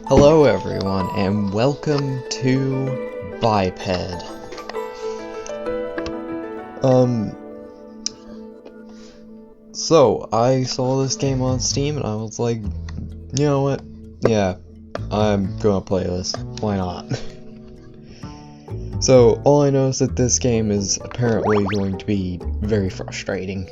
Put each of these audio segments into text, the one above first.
Hello everyone, and welcome to Biped. So I saw this game on Steam and I was like, you know what? Yeah, I'm gonna play this. Why not? So all I know is that this game is apparently going to be very frustrating.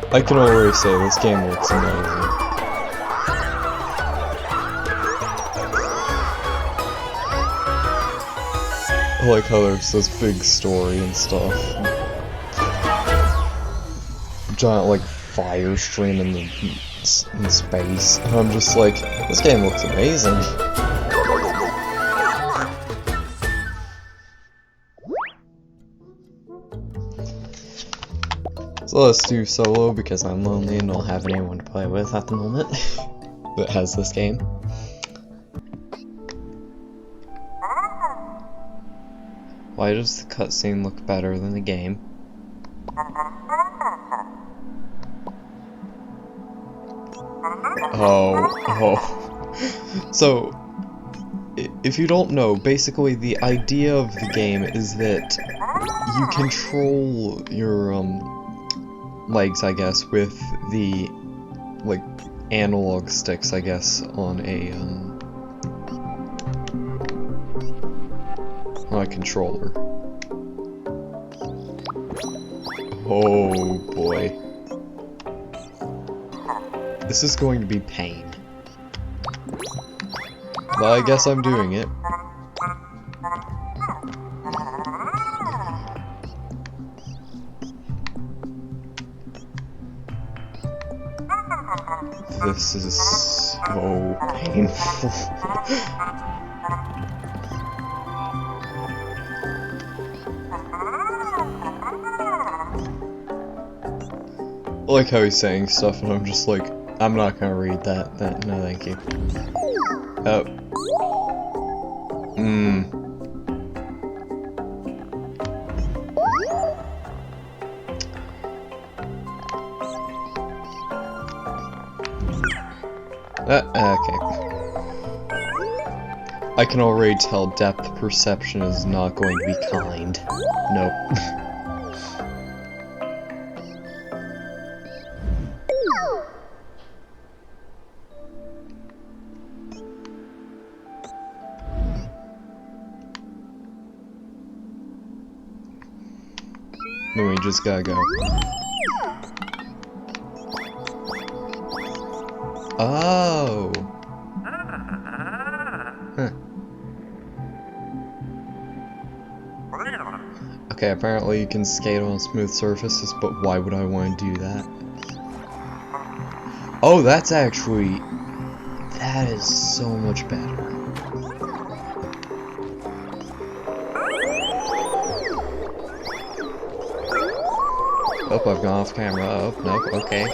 I can already say this game looks amazing. I like how there's this big story and stuff. Giant, like, fire stream in space. And I'm just like, this game looks amazing. So let's do solo because I'm lonely and don't have anyone to play with at the moment that has this game. Why does the cutscene look better than the game? Oh. So, if you don't know, basically the idea of the game is that you control your, legs, I guess, with the, like, analog sticks, I guess, on a controller. Oh boy. This is going to be pain. But I guess I'm doing it. This is so painful. I like how he's saying stuff and I'm just like, I'm not gonna read that. No thank you. Oh. Okay. I can already tell depth perception is not going to be kind. Nope. Then we just gotta go. Oh. Huh. Okay, apparently you can skate on smooth surfaces, but why would I want to do that? Oh, that is so much better. Oh, I've gone off camera. Oh, nope, okay.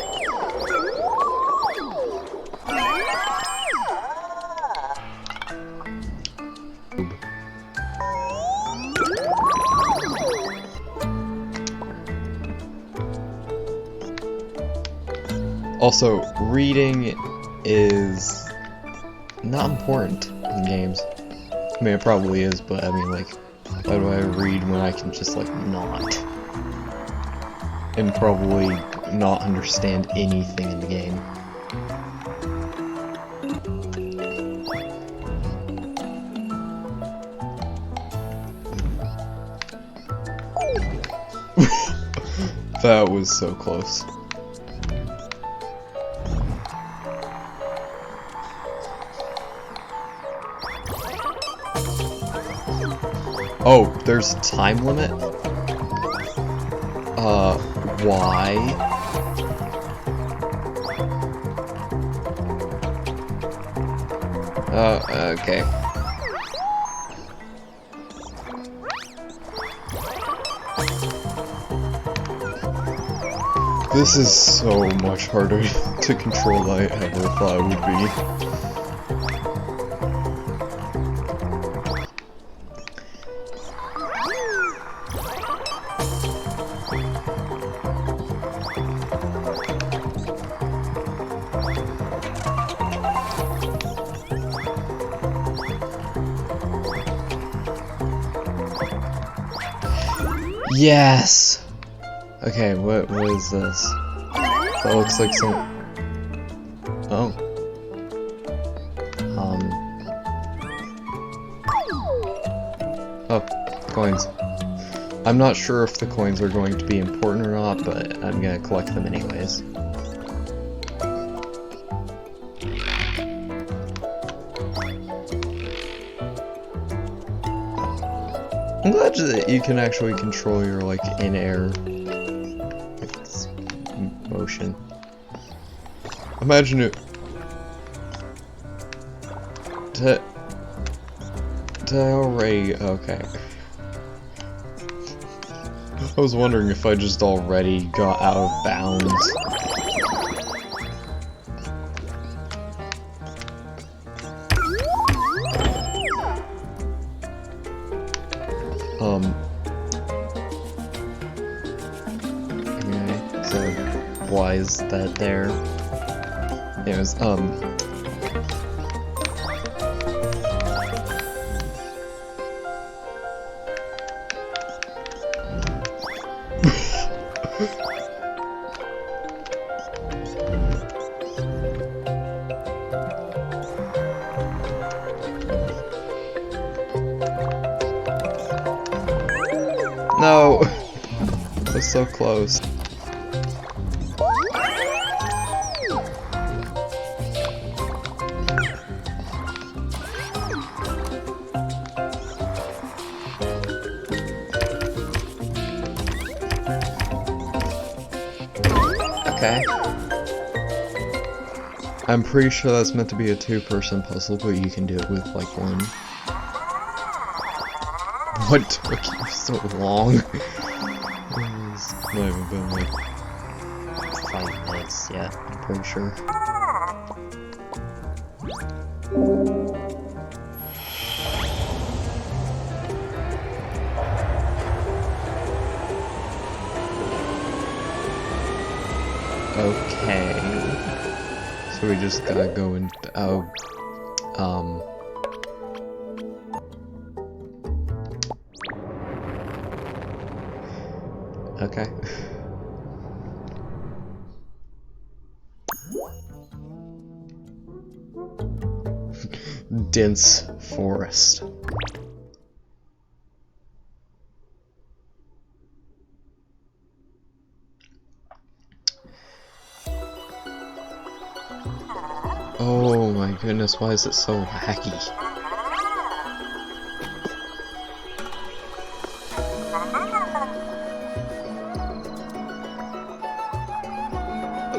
Also, reading is not important in games. I mean, it probably is, but I mean, like, why do I read when I can just, like, not? And probably not understand anything in the game. That was so close. Oh, there's a time limit? Why? Okay. This is so much harder to control I ever thought it would be. Yes! Okay, what is this? That looks like some... Oh. Oh, coins. I'm not sure if the coins are going to be important or not, but I'm gonna collect them anyways. I'm glad that you can actually control your, like, in-air motion. Imagine it... Did I already... Okay. I was wondering if I just already got out of bounds. Okay, so why is that there? Anyways, no! That was so close. Okay. I'm pretty sure that's meant to be a two-person puzzle, but you can do it with, like, one. What took you so long? It's not even been, like, 5 minutes yet, I'm pretty sure. Okay, so we just gotta go and, okay. Dense forest. Oh my goodness, why is it so laggy?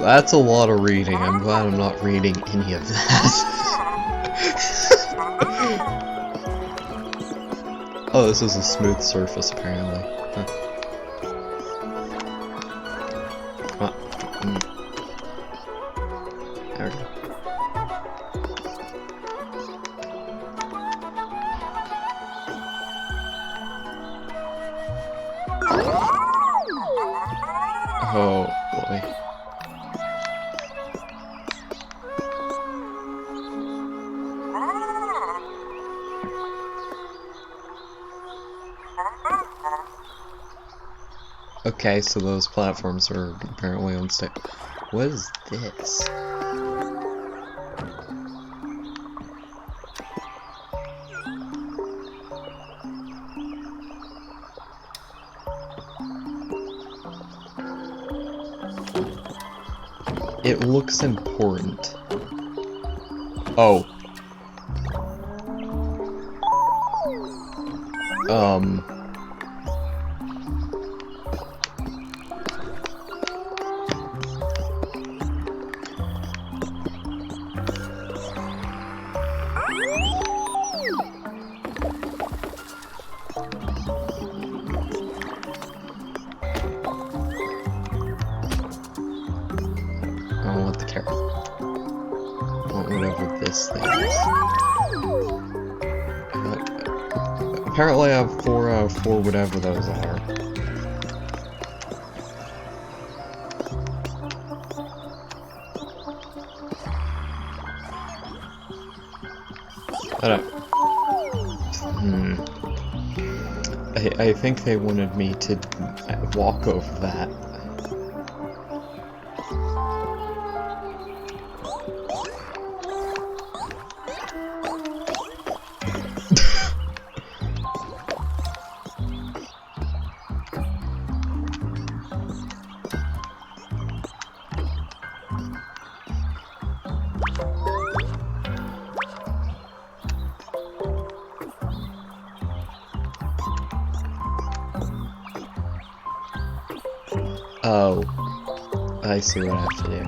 That's a lot of reading. I'm glad I'm not reading any of that. Oh, this is a smooth surface, apparently. Huh. Come on. There we go. Oh boy. Okay, so those platforms are apparently unstable. What is this? It looks important. Oh. I want the carrot. whatever this thing is. Apparently I have 4 out of 4 whatever those are. I don't... I think they wanted me to walk over that. Oh, I see what I have to do.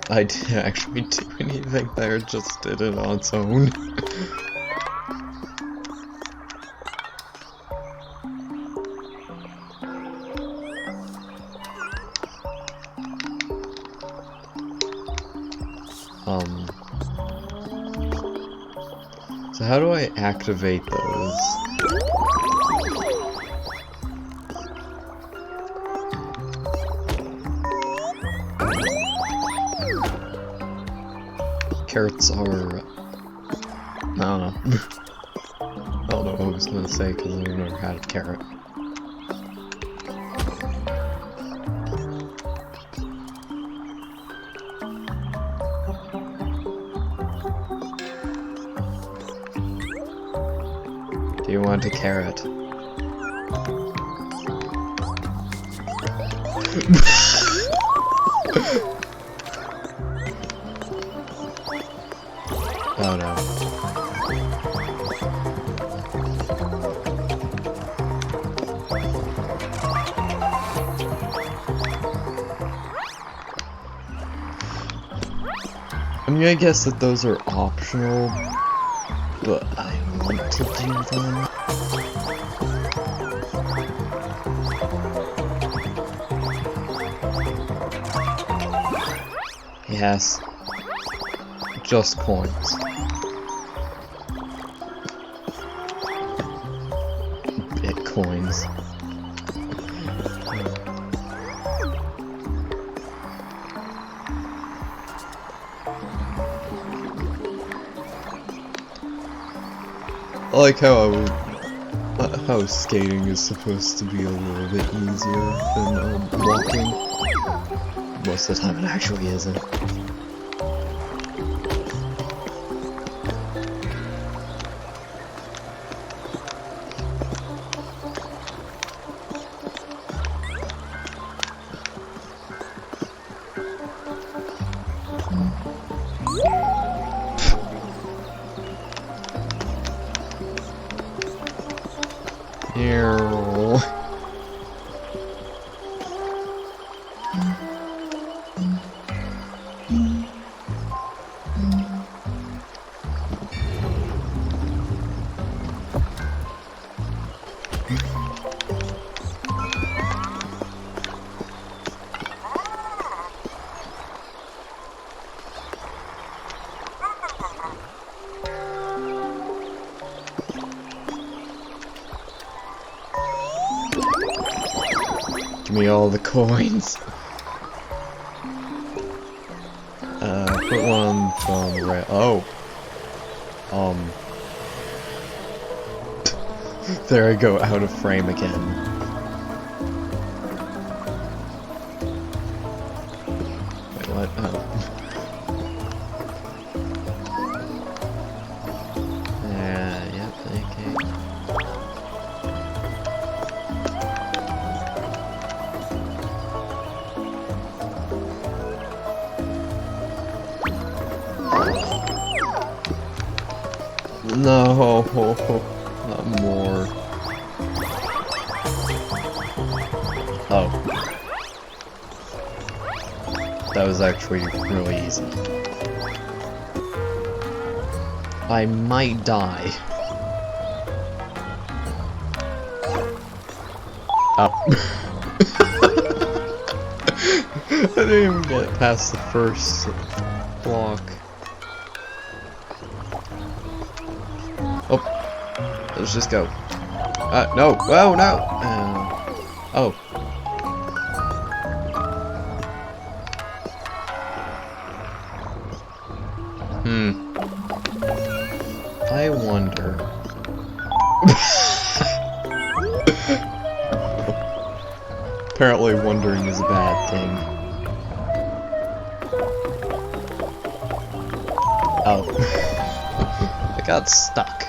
I didn't actually do anything there, just did it on its own. So how do I activate those? Carrots are... I don't know. I don't know what I was gonna say because I've never had a carrot. Do you want a carrot? Oh no. I mean, I guess that those are optional, but I want to do them. Yes. Just coins. Bitcoins. I like how skating is supposed to be a little bit easier than walking. Most of the time it actually isn't. Give me all the coins. Put one from red. Oh. There I go, out of frame again. Wait, what? Oh. Yep, okay. No, not more. Oh. That was actually really easy. I might die. Up. I didn't even get past the first block. Oh, let's just go. No, oh no. Oh. I wonder. Apparently wondering is a bad thing. Oh. I got stuck.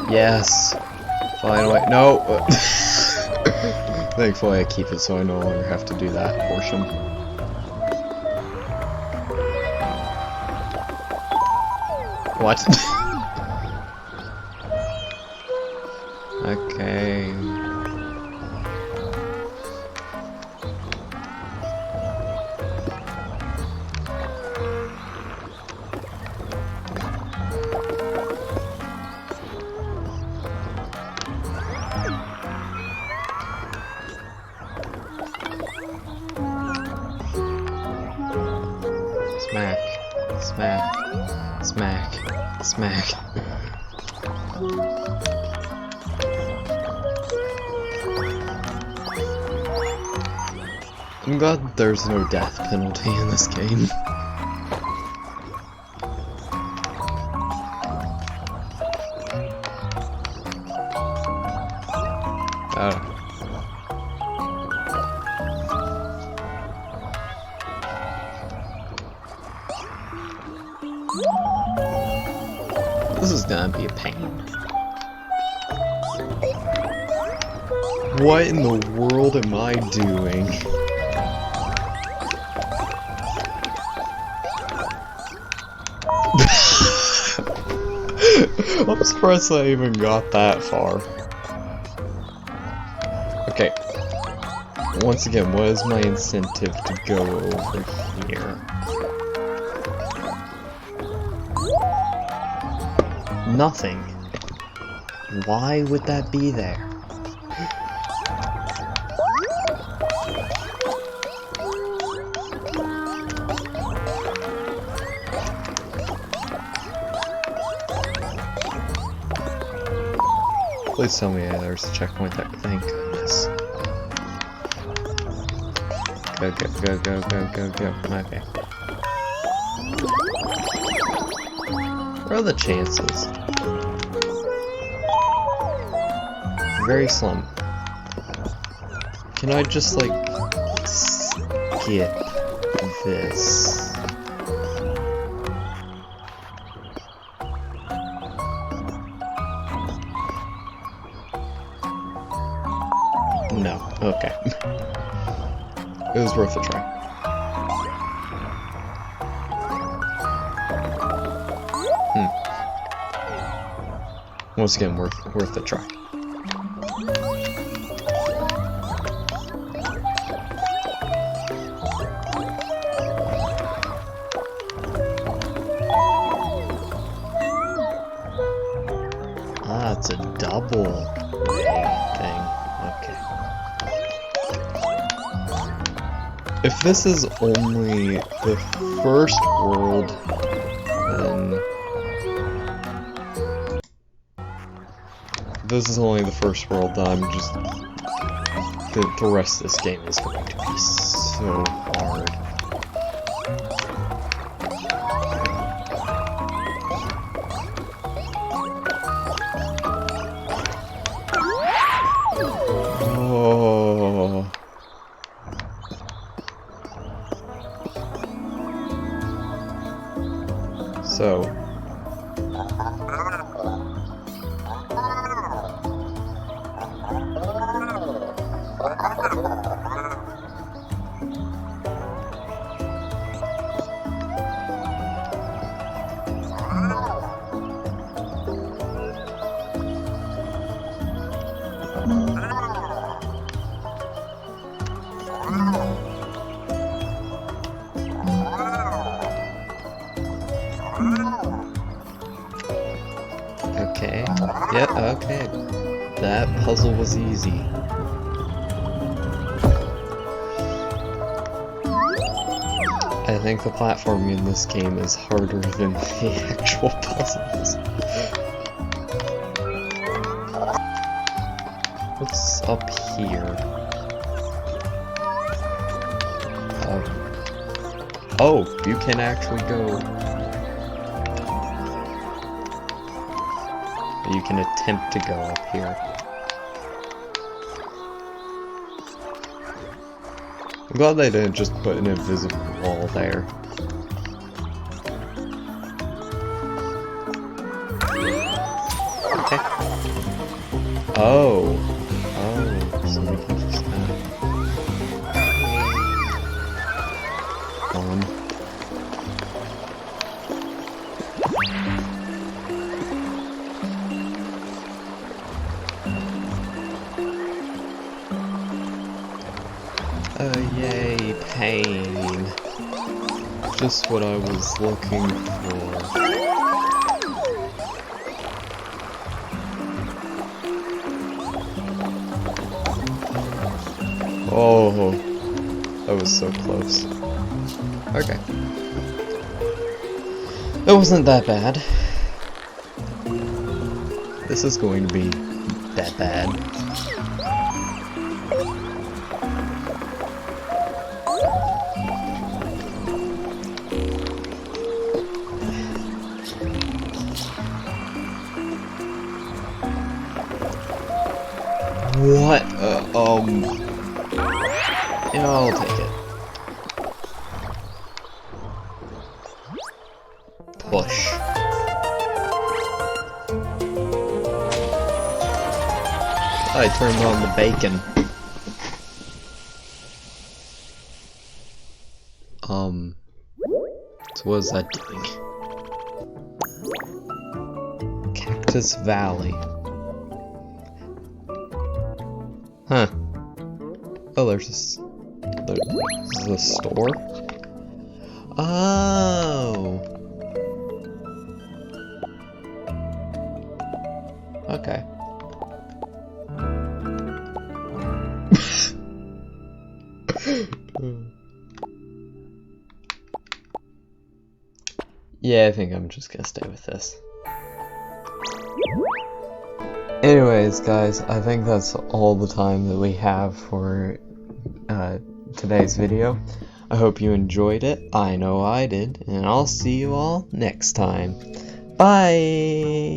Yes. Finally. No. Thankfully I keep it so I no longer have to do that portion. What? Okay. Smack, smack, smack, smack. I'm glad there's no death penalty in this game. Oh. This is gonna be a pain. What in the world am I doing? I'm surprised I even got that far. Okay. Once again, what is my incentive to go over here? Nothing. Why would that be there? Please tell me there's a checkpoint there. Thank goodness. Go, go, go, go, go, go, go. Okay. What are the chances? Very slim. Can I just, like, skip this? No. Okay. It was worth a try. Once again, worth a try. Ah, it's a double thing. Okay. If this is only the first world, then... If this is only the first world, then I'm just... The rest of this game is going to be so hard. Oh. So. Yeah, okay. That puzzle was easy. I think the platforming in this game is harder than the actual puzzles. What's up here? Oh, you can actually go. You can attempt to go up here. I'm glad they didn't just put an invisible wall there. Okay. Oh. Oh, so we can just kind of... Yay, pain. Just what I was looking for. Oh, that was so close. Okay. It wasn't that bad. This is going to be that bad. What? Yeah, I'll take it. Push. I turned on the bacon. So what is that doing? Cactus Valley. Huh. Oh, there's a store? Oh! Okay. Yeah, I think I'm just gonna stay with this. Anyways, guys, I think that's all the time that we have for today's video. I hope you enjoyed it. I know I did, and I'll see you all next time. Bye!